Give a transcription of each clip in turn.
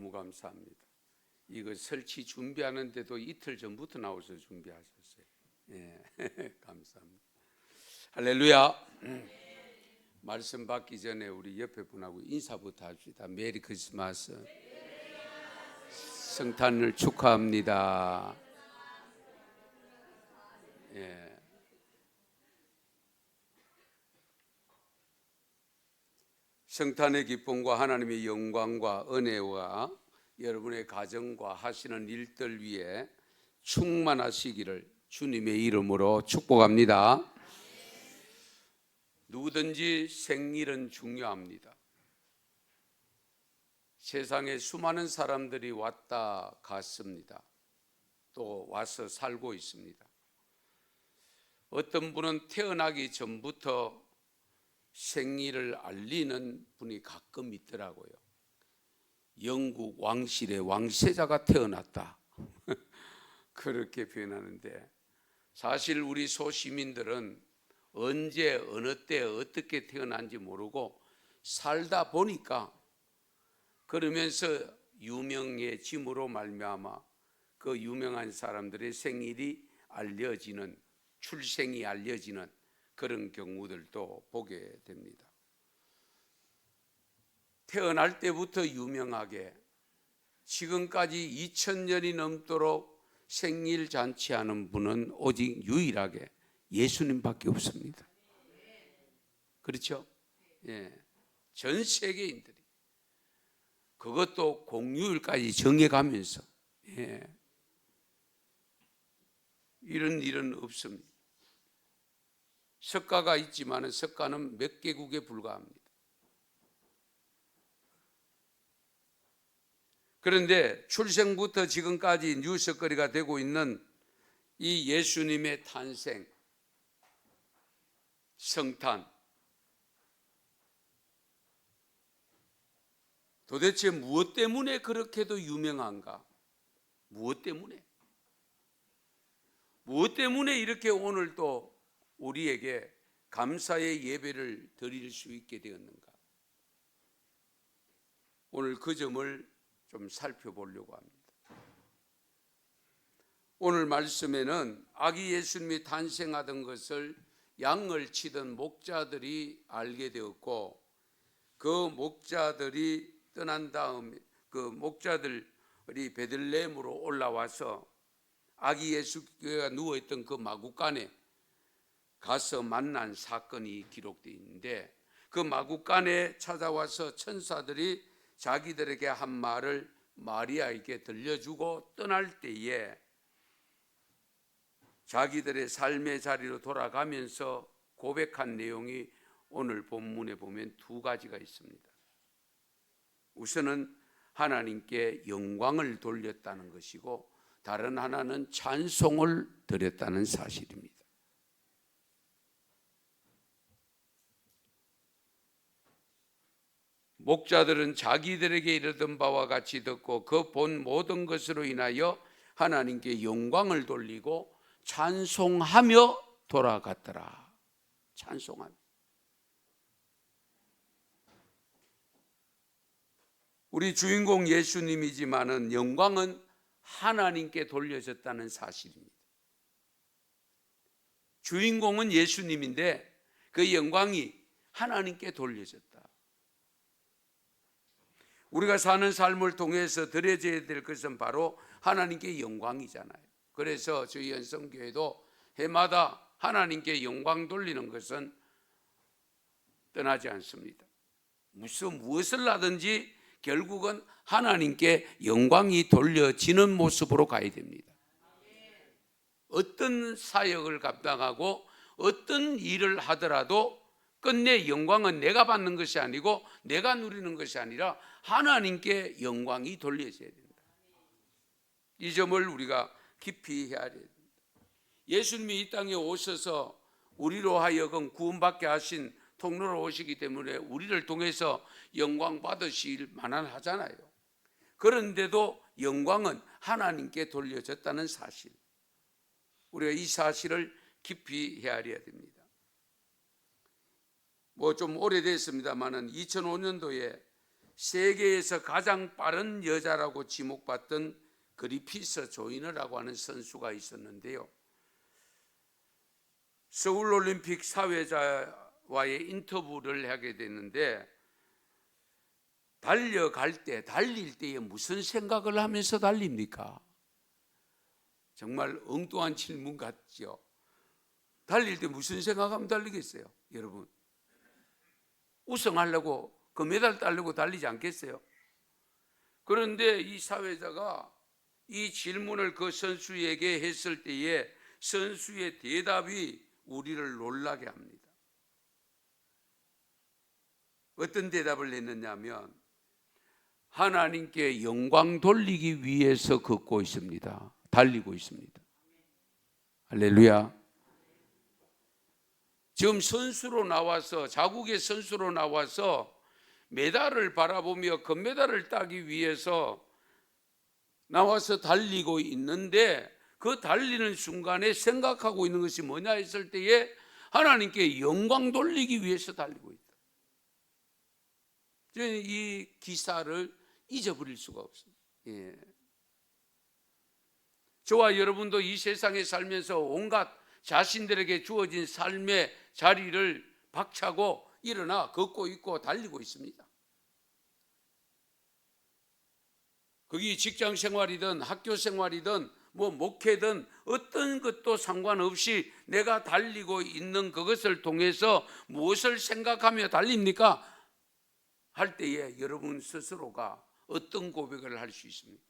너무 감사합니다. 이거 설치 준비하는데도 이틀 전부터 나오셔서 준비하셨어요. 예, 감사합니다. 할렐루야. 말씀 받기 전에 우리 옆에 분하고 인사부터 합시다. 메리 크리스마스. 성탄을 축하합니다. 예. 성탄의 기쁨과 하나님의 영광과 은혜와 여러분의 가정과 하시는 일들 위에 충만하시기를 주님의 이름으로 축복합니다. 누구든지 생일은 중요합니다. 세상에 수많은 사람들이 왔다 갔습니다. 또 와서 살고 있습니다. 어떤 분은 태어나기 전부터 생일을 알리는 분이 가끔 있더라고요. 영국 왕실의 왕세자가 태어났다 그렇게 표현하는데, 사실 우리 소시민들은 언제 어느 때 어떻게 태어난지 모르고 살다 보니까, 그러면서 유명해짐으로 말미암아 그 유명한 사람들의 생일이 알려지는, 출생이 알려지는 그런 경우들도 보게 됩니다. 태어날 때부터 유명하게 지금까지 2000년이 넘도록 생일 잔치하는 분은 오직 유일하게 예수님밖에 없습니다. 그렇죠? 예. 전 세계인들이 그것도 공휴일까지 정해가면서, 예. 이런 일은 없습니다. 석가가 있지만 석가는 몇 개국에 불과합니다. 그런데 출생부터 지금까지 뉴스거리가 되고 있는 이 예수님의 탄생, 성탄, 도대체 무엇 때문에 그렇게도 유명한가? 무엇 때문에? 무엇 때문에 이렇게 오늘 또 우리에게 감사의 예배를 드릴 수 있게 되었는가? 오늘 그 점을 좀 살펴보려고 합니다. 오늘 말씀에는 아기 예수님이 탄생하던 것을 양을 치던 목자들이 알게 되었고, 그 목자들이 떠난 다음에 그 목자들이 베들레헴으로 올라와서 아기 예수가 누워있던 그 마구간에 가서 만난 사건이 기록되어 있는데, 그 마구간에 찾아와서 천사들이 자기들에게 한 말을 마리아에게 들려주고 떠날 때에 자기들의 삶의 자리로 돌아가면서 고백한 내용이 오늘 본문에 보면 두 가지가 있습니다. 우선은 하나님께 영광을 돌렸다는 것이고, 다른 하나는 찬송을 드렸다는 사실입니다. 목자들은 자기들에게 이르던 바와 같이 듣고 그 본 모든 것으로 인하여 하나님께 영광을 돌리고 찬송하며 돌아갔더라. 찬송하며. 우리 주인공 예수님이지만은 영광은 하나님께 돌려졌다는 사실입니다. 주인공은 예수님인데 그 영광이 하나님께 돌려졌다. 우리가 사는 삶을 통해서 드려져야 될 것은 바로 하나님께 영광이잖아요. 그래서 저희 연성교회도 해마다 하나님께 영광 돌리는 것은 떠나지 않습니다. 무엇을 하든지 결국은 하나님께 영광이 돌려지는 모습으로 가야 됩니다. 어떤 사역을 감당하고 어떤 일을 하더라도 끝내 영광은 내가 받는 것이 아니고 내가 누리는 것이 아니라 하나님께 영광이 돌려져야 된다. 이 점을 우리가 깊이 헤아려야 됩니다. 예수님이 이 땅에 오셔서 우리로 하여금 구원받게 하신 통로로 오시기 때문에 우리를 통해서 영광 받으실 만한 하잖아요. 그런데도 영광은 하나님께 돌려졌다는 사실, 우리가 이 사실을 깊이 헤아려야 됩니다. 좀 오래됐습니다만은 2005년도에 세계에서 가장 빠른 여자라고 지목받던 그리피스 조이너라고 하는 선수가 있었는데요. 서울올림픽 사회자와의 인터뷰를 하게 됐는데, 달릴 때에 무슨 생각을 하면서 달립니까? 정말 엉뚱한 질문 같죠. 달릴 때 무슨 생각하면 달리겠어요? 여러분, 우승하려고, 금메달 따려고 달리지 않겠어요? 그런데 이 사회자가 이 질문을 그 선수에게 했을 때에 선수의 대답이 우리를 놀라게 합니다. 어떤 대답을 했느냐면, 하나님께 영광 돌리기 위해서 걷고 있습니다. 달리고 있습니다. 할렐루야. 지금 선수로 나와서, 자국의 선수로 나와서 메달을 바라보며 금메달을 따기 위해서 나와서 달리고 있는데, 그 달리는 순간에 생각하고 있는 것이 뭐냐 했을 때에 하나님께 영광 돌리기 위해서 달리고 있다. 저는 이 기사를 잊어버릴 수가 없습니다. 예. 저와 여러분도 이 세상에 살면서 온갖 자신들에게 주어진 삶의 자리를 박차고 일어나 걷고 있고 달리고 있습니다. 거기 직장 생활이든 학교 생활이든 목회든 어떤 것도 상관없이 내가 달리고 있는 그것을 통해서 무엇을 생각하며 달립니까? 할 때에 여러분 스스로가 어떤 고백을 할 수 있습니까?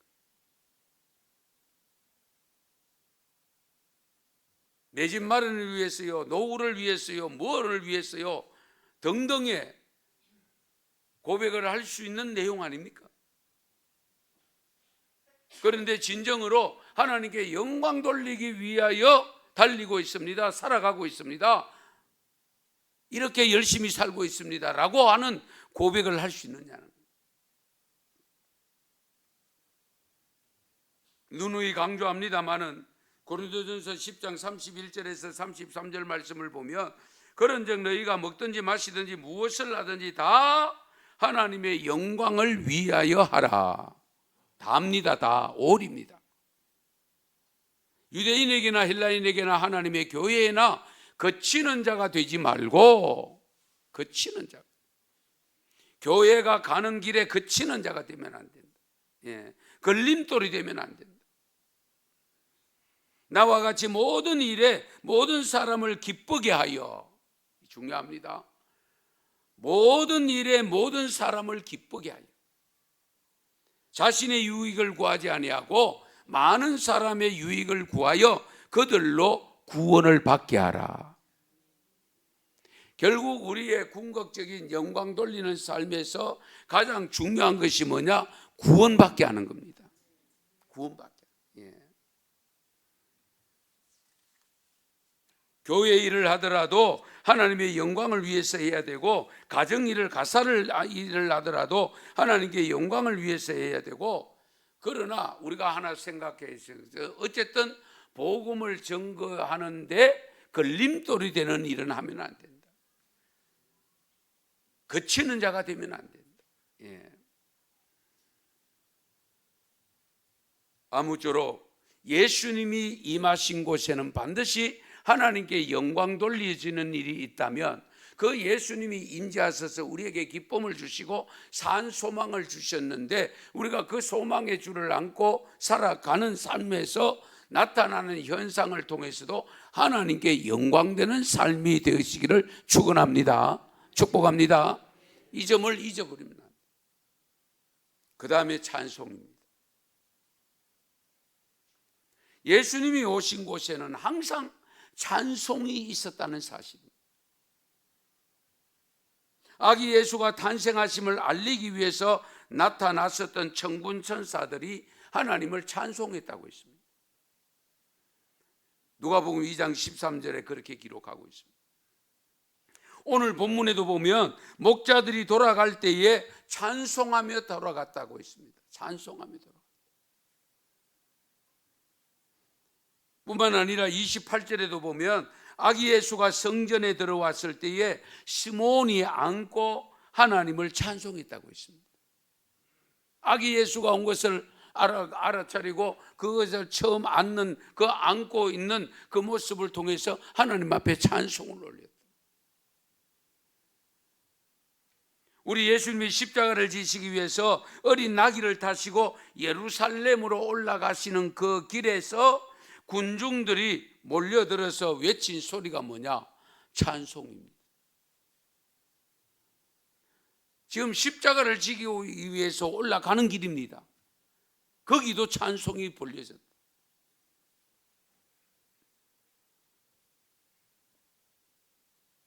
내 집 마련을 위해서요, 노후를 위해서요, 무엇을 위해서요 등등의 고백을 할 수 있는 내용 아닙니까? 그런데 진정으로 하나님께 영광 돌리기 위하여 달리고 있습니다. 살아가고 있습니다. 이렇게 열심히 살고 있습니다. 라고 하는 고백을 할 수 있느냐는 거예요. 누누이 강조합니다마는 고린도전서 10장 31절에서 33절 말씀을 보면, 그런즉 너희가 먹든지 마시든지 무엇을 하든지 다 하나님의 영광을 위하여 하라. 다입니다. 다 올입니다. 유대인에게나 헬라인에게나 하나님의 교회에나 거치는 자가 되지 말고, 거치는 자, 교회가 가는 길에 거치는 자가 되면 안 된다. 예, 걸림돌이 되면 안 된다. 나와 같이 모든 일에 모든 사람을 기쁘게 하여, 중요합니다. 모든 일에 모든 사람을 기쁘게 하여, 자신의 유익을 구하지 아니하고 많은 사람의 유익을 구하여 그들로 구원을 받게 하라. 결국 우리의 궁극적인 영광 돌리는 삶에서 가장 중요한 것이 뭐냐? 구원받게 하는 겁니다. 구원받게. 예. 교회 일을 하더라도 하나님의 영광을 위해서 해야 되고, 가정 일을, 가사를 일을 하더라도 하나님께 영광을 위해서 해야 되고, 그러나 우리가 하나 생각해야 돼요. 어쨌든 복음을 증거하는데 걸림돌이 되는 일은 하면 안 된다. 거치는 자가 되면 안 된다. 예. 아무쪼록 예수님이 임하신 곳에는 반드시 하나님께 영광 돌려지는 일이 있다면, 그 예수님이 임재하셔서 우리에게 기쁨을 주시고 산 소망을 주셨는데, 우리가 그 소망의 줄을 안고 살아가는 삶에서 나타나는 현상을 통해서도 하나님께 영광되는 삶이 되시기를 축원합니다. 축복합니다. 이 점을 잊어버리면 안 돼요. 그 다음에 찬송입니다. 예수님이 오신 곳에는 항상 찬송이 있었다는 사실입니다. 아기 예수가 탄생하심을 알리기 위해서 나타났었던 천군 천사들이 하나님을 찬송했다고 했습니다. 누가복음 2장 13절에 그렇게 기록하고 있습니다. 오늘 본문에도 보면 목자들이 돌아갈 때에 찬송하며 돌아갔다고 했습니다. 찬송하며 돌아갔다. 뿐만 아니라 28절에도 보면 아기 예수가 성전에 들어왔을 때에 시몬이 안고 하나님을 찬송했다고 했습니다. 아기 예수가 온 것을 알아차리고 그것을 처음 안고 있는 그 모습을 통해서 하나님 앞에 찬송을 올렸다. 우리 예수님이 십자가를 지시기 위해서 어린 나귀를 타시고 예루살렘으로 올라가시는 그 길에서 군중들이 몰려들어서 외친 소리가 뭐냐? 찬송입니다. 지금 십자가를 지기 위해서 올라가는 길입니다. 거기도 찬송이 벌려졌다.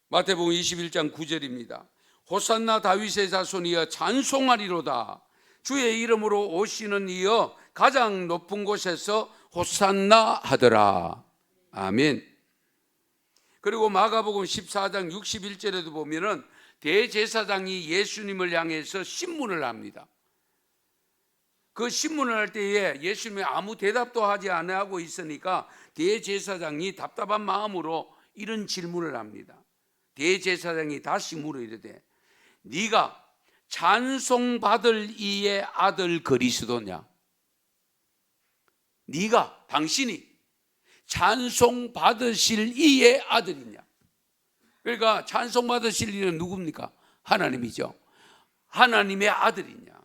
마태복음 21장 9절입니다. 호산나 다윗의 자손이여 찬송하리로다. 주의 이름으로 오시는 이여 가장 높은 곳에서 호산나 하더라. 아멘. 그리고 마가복음 14장 61절에도 보면은 대제사장이 예수님을 향해서 신문을 합니다. 그 신문을 할 때에 예수님이 아무 대답도 하지 않고 있으니까 대제사장이 답답한 마음으로 이런 질문을 합니다. 대제사장이 다시 물어 이르되 네가 찬송받을 이의 아들 그리스도냐? 네가 당신이 찬송받으실 이의 아들이냐? 그러니까 찬송받으실 이는 누굽니까? 하나님이죠. 하나님의 아들이냐?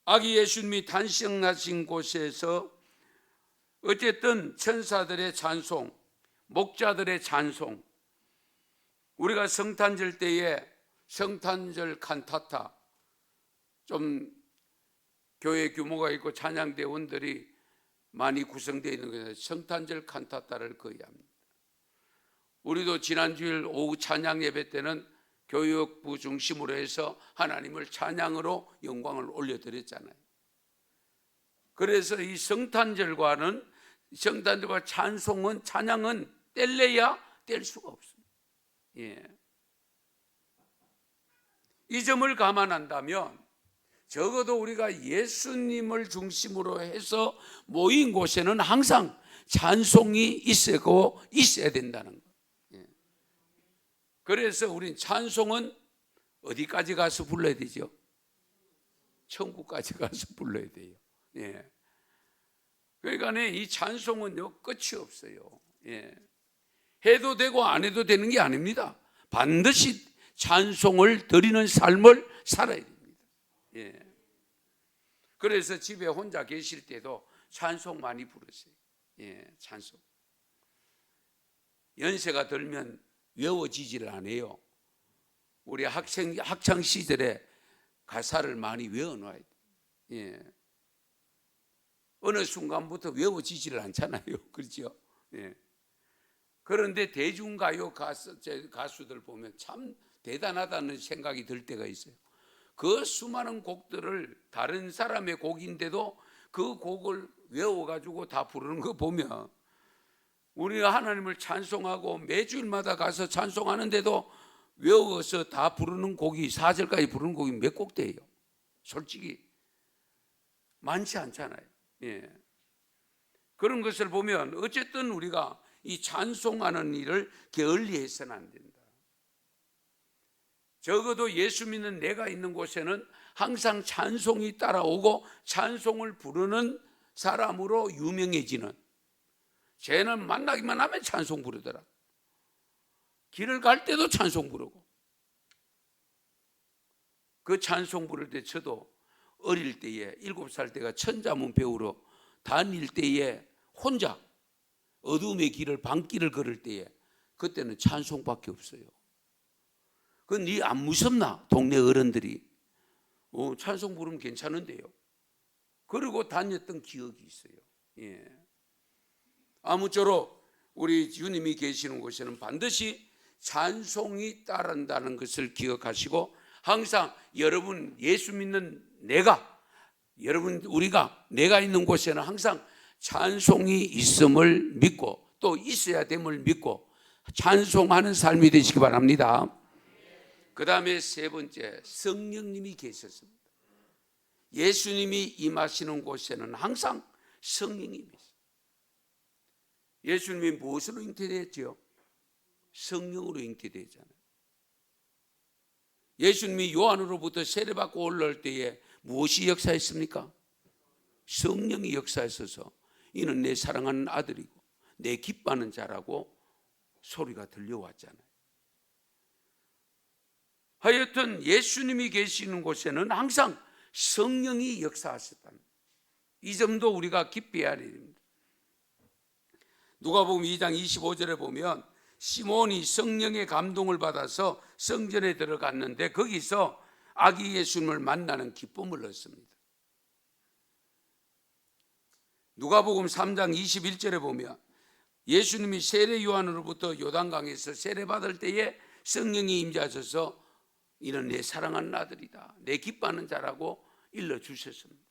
아기 예수님이 탄생하신 곳에서 어쨌든 천사들의 찬송, 목자들의 찬송, 우리가 성탄절 때에 성탄절 칸타타, 좀 교회 규모가 있고 찬양대원들이 많이 구성되어 있는 것에서 성탄절 칸타타를 거의 합니다. 우리도 지난주일 오후 찬양 예배 때는 교육부 중심으로 해서 하나님을 찬양으로 영광을 올려드렸잖아요. 그래서 이 성탄절과 찬송은, 찬양은 뗄래야 뗄 수가 없습니다. 예. 이 점을 감안한다면 적어도 우리가 예수님을 중심으로 해서 모인 곳에는 항상 찬송이 있어야 된다는 거예요. 예. 그래서 우린 찬송은 어디까지 가서 불러야 되죠? 천국까지 가서 불러야 돼요. 예. 그러니까 이 찬송은요 끝이 없어요. 예. 해도 되고 안 해도 되는 게 아닙니다. 반드시 찬송을 드리는 삶을 살아야 됩니다. 예. 그래서 집에 혼자 계실 때도 찬송 많이 부르세요. 예, 찬송. 연세가 들면 외워지지를 않아요. 우리 학창 시절에 가사를 많이 외워놔야 돼요. 예. 어느 순간부터 외워지지를 않잖아요. 그렇죠? 예. 그런데 대중가요 가수들 보면 참 대단하다는 생각이 들 때가 있어요. 그 수많은 곡들을 다른 사람의 곡인데도 그 곡을 외워가지고 다 부르는 거 보면 우리가 하나님을 찬송하고 매주일마다 가서 찬송하는데도 외워서 다 부르는 곡이 4절까지 부르는 곡이 몇 곡대예요? 솔직히 많지 않잖아요. 예. 그런 것을 보면 어쨌든 우리가 이 찬송하는 일을 게을리해서는 안 된다. 적어도 예수 믿는 내가 있는 곳에는 항상 찬송이 따라오고 찬송을 부르는 사람으로 유명해지는, 쟤는 만나기만 하면 찬송 부르더라. 길을 갈 때도 찬송 부르고. 그 찬송 부를 때 저도 어릴 때에 7살 때가 천자문 배우러 다닐 때에 혼자 어둠의 길을 밤길을 걸을 때에 그때는 찬송밖에 없어요. 그 니 안 무섭나? 동네 어른들이 찬송 부르면 괜찮은데요. 그러고 다녔던 기억이 있어요. 예. 아무쪼록 우리 주님이 계시는 곳에는 반드시 찬송이 따른다는 것을 기억하시고 항상 여러분 예수 믿는 내가 있는 곳에는 항상 찬송이 있음을 믿고 또 있어야 됨을 믿고 찬송하는 삶이 되시기 바랍니다. 그 다음에 세 번째, 성령님이 계셨습니다. 예수님이 임하시는 곳에는 항상 성령님이 있어요. 예수님이 무엇으로 잉태되었죠? 성령으로 잉태되잖아요. 예수님이 요한으로부터 세례받고 올라올 때에 무엇이 역사했습니까? 성령이 역사했어서 이는 내 사랑하는 아들이고 내 기뻐하는 자라고 소리가 들려왔잖아요. 하여튼 예수님이 계시는 곳에는 항상 성령이 역사하셨다는 이 점도 우리가 기뻐해야 할 일입니다. 누가복음 2장 25절에 보면 시몬이 성령의 감동을 받아서 성전에 들어갔는데 거기서 아기 예수님을 만나는 기쁨을 얻습니다. 누가복음 3장 21절에 보면 예수님이 세례 요한으로부터 요단강에서 세례받을 때에 성령이 임재하셔서 이는 내 사랑하는 아들이다, 내 기뻐하는 자라고 일러주셨습니다.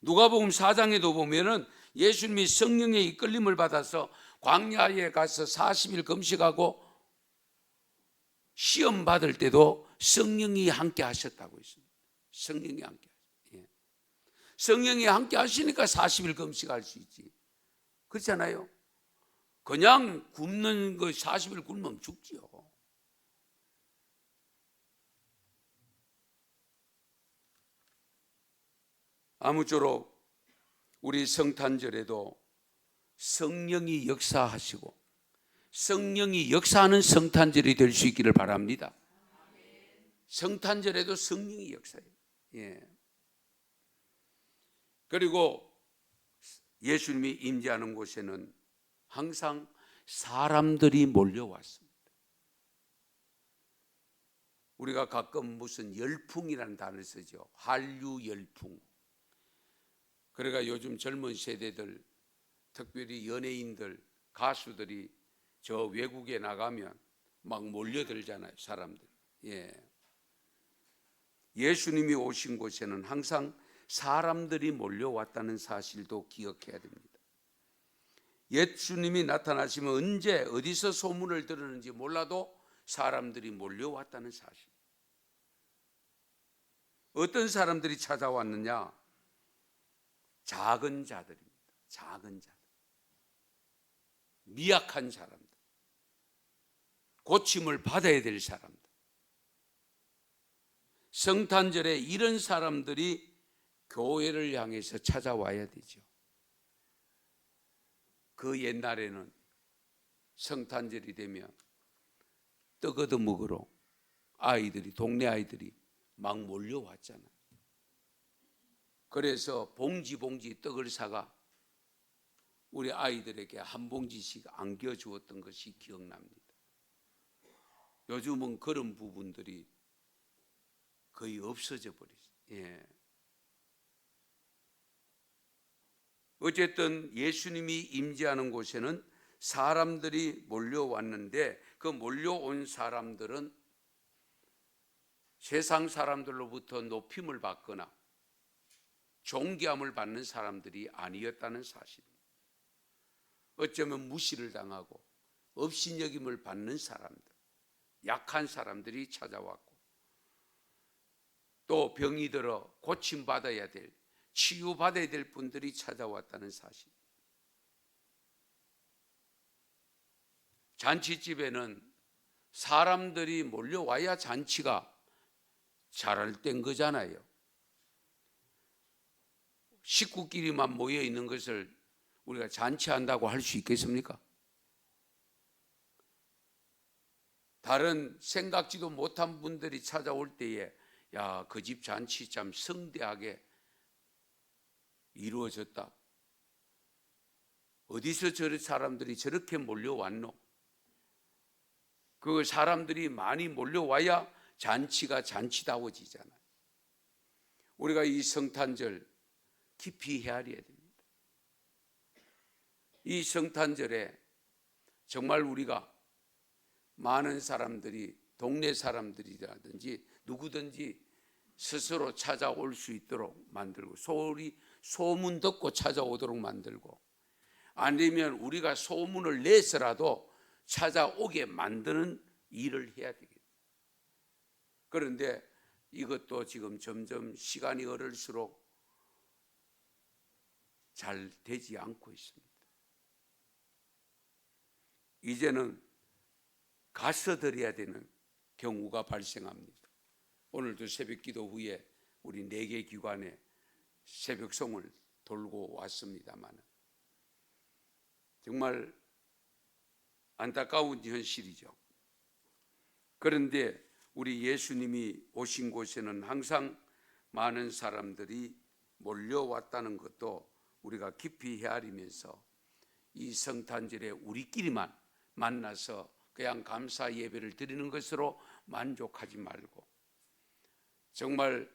누가복음 4장에도 보면은 예수님이 성령의 이끌림을 받아서 광야에 가서 40일 금식하고 시험 받을 때도 성령이 함께 하셨다고 했습니다. 성령이 함께 하셨어요. 성령이 함께 하시니까 40일 금식할 수 있지. 그렇잖아요. 그냥 굶는 거 40일 굶으면 죽지요. 아무쪼록 우리 성탄절에도 성령이 역사하시고 성령이 역사하는 성탄절이 될 수 있기를 바랍니다. 성탄절에도 성령이 역사해요. 그리고 예수님이 임재하는 곳에는 항상 사람들이 몰려왔습니다. 우리가 가끔 무슨 열풍이라는 단어를 쓰죠. 한류 열풍. 그러니까 요즘 젊은 세대들, 특별히 연예인들, 가수들이 저 외국에 나가면 막 몰려들잖아요, 사람들. 예수님이 오신 곳에는 항상 사람들이 몰려왔다는 사실도 기억해야 됩니다. 예수님이 나타나시면 언제 어디서 소문을 들었는지 몰라도 사람들이 몰려왔다는 사실. 어떤 사람들이 찾아왔느냐? 작은 자들입니다. 작은 자들, 미약한 사람들, 고침을 받아야 될 사람들. 성탄절에 이런 사람들이 교회를 향해서 찾아와야 되죠. 그 옛날에는 성탄절이 되면 떡 얻어 먹으러 아이들이, 동네 아이들이 막 몰려왔잖아요. 그래서 봉지 떡을 사가 우리 아이들에게 한 봉지씩 안겨주었던 것이 기억납니다. 요즘은 그런 부분들이 거의 없어져 버렸어요. 어쨌든 예수님이 임재하는 곳에는 사람들이 몰려왔는데 그 몰려온 사람들은 세상 사람들로부터 높임을 받거나 존귀함을 받는 사람들이 아니었다는 사실입니다. 어쩌면 무시를 당하고 업신여김을 받는 사람들, 약한 사람들이 찾아왔고 또 병이 들어 고침받아야 될, 치유받아야 될 분들이 찾아왔다는 사실. 잔치집에는 사람들이 몰려와야 잔치가 잘 된 거잖아요. 식구끼리만 모여 있는 것을 우리가 잔치한다고 할 수 있겠습니까? 다른 생각지도 못한 분들이 찾아올 때에 야, 그 집 잔치 참 성대하게 이루어졌다. 어디서 저런 사람들이 저렇게 몰려왔노? 그 사람들이 많이 몰려와야 잔치가 잔치다워지잖아요. 우리가 이 성탄절 깊이 헤아려야 됩니다. 이 성탄절에 정말 우리가 많은 사람들이, 동네 사람들이라든지 누구든지 스스로 찾아올 수 있도록 만들고, 소문 듣고 찾아오도록 만들고, 아니면 우리가 소문을 내서라도 찾아오게 만드는 일을 해야 되겠다. 그런데 이것도 지금 점점 시간이 흐를수록 잘 되지 않고 있습니다. 이제는 가서 드려야 되는 경우가 발생합니다. 오늘도 새벽기도 후에 우리 4개 기관에 새벽송을 돌고 왔습니다만 정말 안타까운 현실이죠. 그런데 우리 예수님이 오신 곳에는 항상 많은 사람들이 몰려왔다는 것도 우리가 깊이 헤아리면서 이 성탄절에 우리끼리만 만나서 그냥 감사 예배를 드리는 것으로 만족하지 말고 정말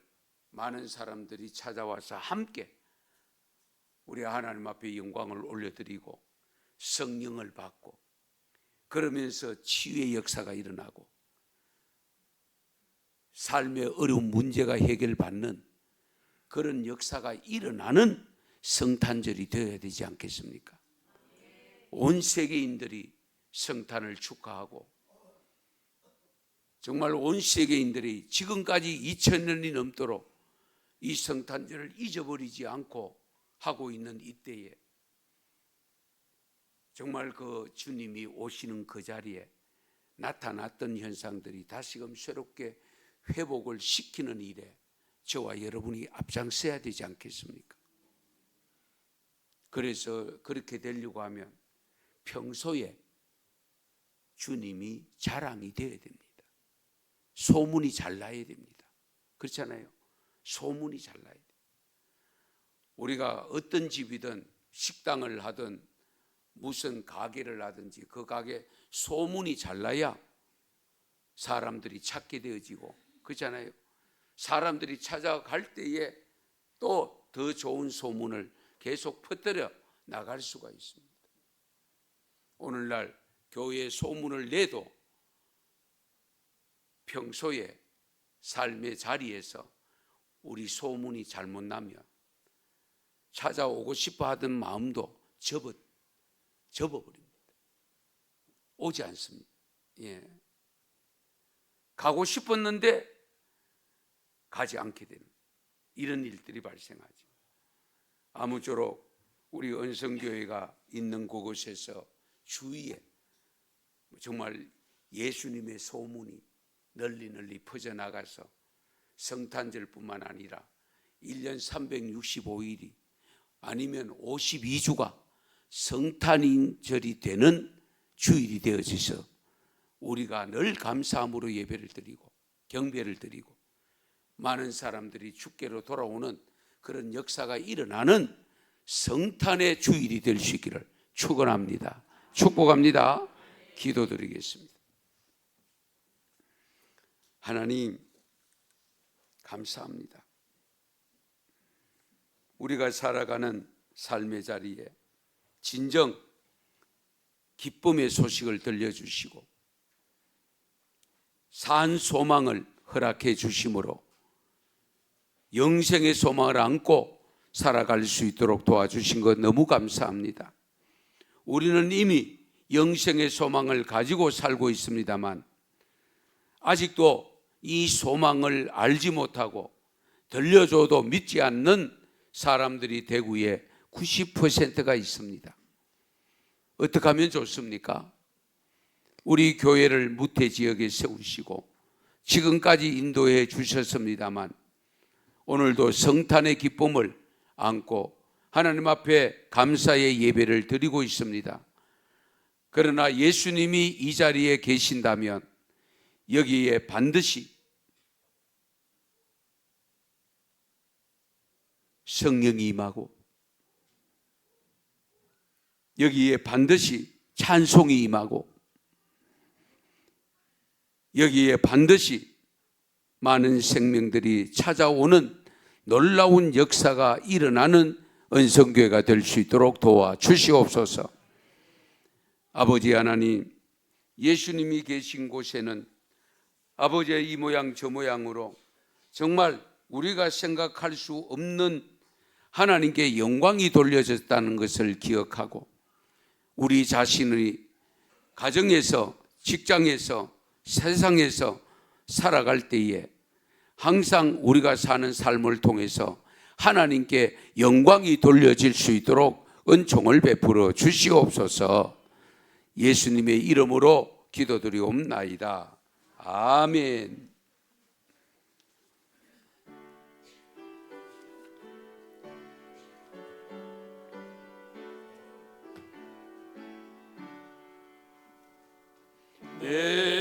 많은 사람들이 찾아와서 함께 우리 하나님 앞에 영광을 올려드리고 성령을 받고 그러면서 치유의 역사가 일어나고 삶의 어려운 문제가 해결받는 그런 역사가 일어나는 성탄절이 되어야 되지 않겠습니까? 온 세계인들이 성탄을 축하하고 정말 온 세계인들이 지금까지 2000년이 넘도록 이 성탄절을 잊어버리지 않고 하고 있는 이때에 정말 그 주님이 오시는 그 자리에 나타났던 현상들이 다시금 새롭게 회복을 시키는 일에 저와 여러분이 앞장서야 되지 않겠습니까? 그래서 그렇게 되려고 하면 평소에 주님이 자랑이 되어야 됩니다. 소문이 잘 나야 됩니다. 그렇잖아요. 소문이 잘 나야 돼요. 우리가 어떤 집이든 식당을 하든 무슨 가게를 하든지 그 가게 소문이 잘 나야 사람들이 찾게 되어지고 그렇잖아요. 사람들이 찾아갈 때에 또 더 좋은 소문을 계속 퍼뜨려 나갈 수가 있습니다. 오늘날 교회에 소문을 내도 평소에 삶의 자리에서 우리 소문이 잘못 나면 찾아오고 싶어 하던 마음도 접어버립니다. 오지 않습니다. 예. 가고 싶었는데 가지 않게 되는 이런 일들이 발생하죠. 아무쪼록 우리 은성교회가 있는 그곳에서 주위에 정말 예수님의 소문이 널리 퍼져나가서 성탄절뿐만 아니라 1년 365일이 아니면 52주가 성탄절이 되는 주일이 되어져서 우리가 늘 감사함으로 예배를 드리고 경배를 드리고 많은 사람들이 주께로 돌아오는 그런 역사가 일어나는 성탄의 주일이 될 수 있기를 축원합니다. 축복합니다. 기도드리겠습니다. 하나님 감사합니다. 우리가 살아가는 삶의 자리에 진정 기쁨의 소식을 들려주시고 산 소망을 허락해 주심으로 영생의 소망을 안고 살아갈 수 있도록 도와주신 것 너무 감사합니다. 우리는 이미 영생의 소망을 가지고 살고 있습니다만 아직도 이 소망을 알지 못하고 들려줘도 믿지 않는 사람들이 대구에 90%가 있습니다. 어떻게 하면 좋습니까? 우리 교회를 무태지역에 세우시고 지금까지 인도해 주셨습니다만 오늘도 성탄의 기쁨을 안고 하나님 앞에 감사의 예배를 드리고 있습니다. 그러나 예수님이 이 자리에 계신다면 여기에 반드시 성령이 임하고 여기에 반드시 찬송이 임하고 여기에 반드시 많은 생명들이 찾아오는 놀라운 역사가 일어나는 은성교회가 될 수 있도록 도와주시옵소서. 아버지 하나님, 예수님이 계신 곳에는 아버지의 이 모양 저 모양으로 정말 우리가 생각할 수 없는 하나님께 영광이 돌려졌다는 것을 기억하고 우리 자신의 가정에서 직장에서 세상에서 살아갈 때에 항상 우리가 사는 삶을 통해서 하나님께 영광이 돌려질 수 있도록 은총을 베풀어 주시옵소서. 예수님의 이름으로 기도드리옵나이다. 아멘. 내